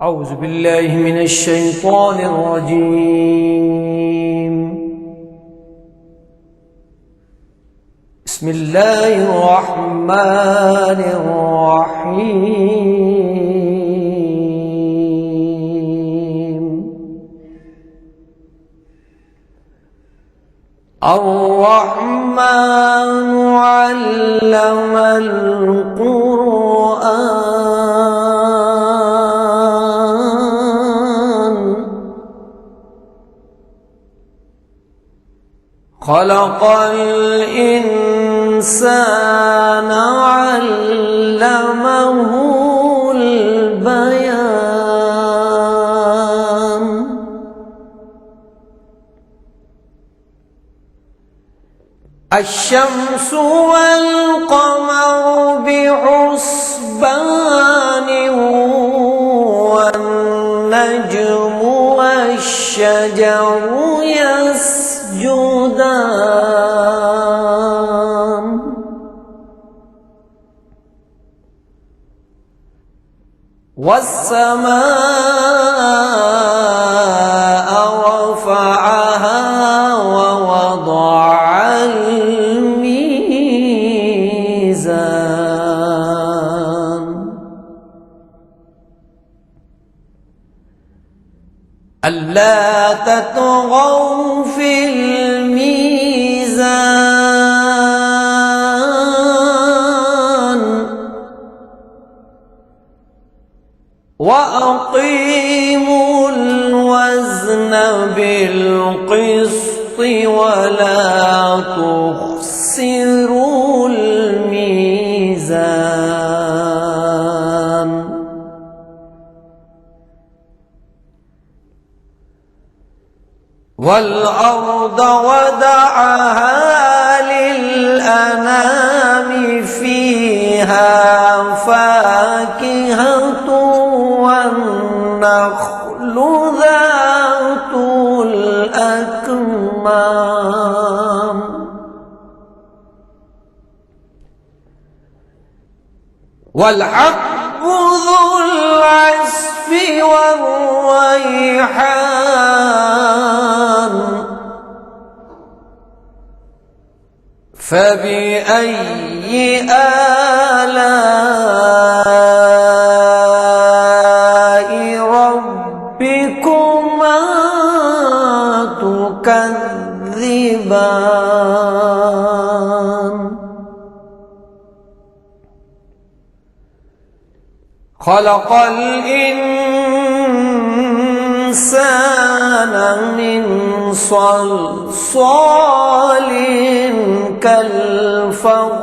أعوذ بالله من الشيطان الرجيم. بسم الله الرحمن الرحيم. الرحمن علم القرآن خلق الإنسان علمه البيان الشمس والقمر بحسبان والنجم والشجر يسجدان والسماء رفعها ووضع الميزان ألا تطغوا في الميزان وأقيموا الوزن بالقسط ولا تخسروا الميزان والأرض وضعها للأنام فيها فاكهة والنخل ذات الأكمام والحب ذو العصف والريحان فبأي آلاء ربكما تكذبان خلق الإنسان من صلصال كالفخار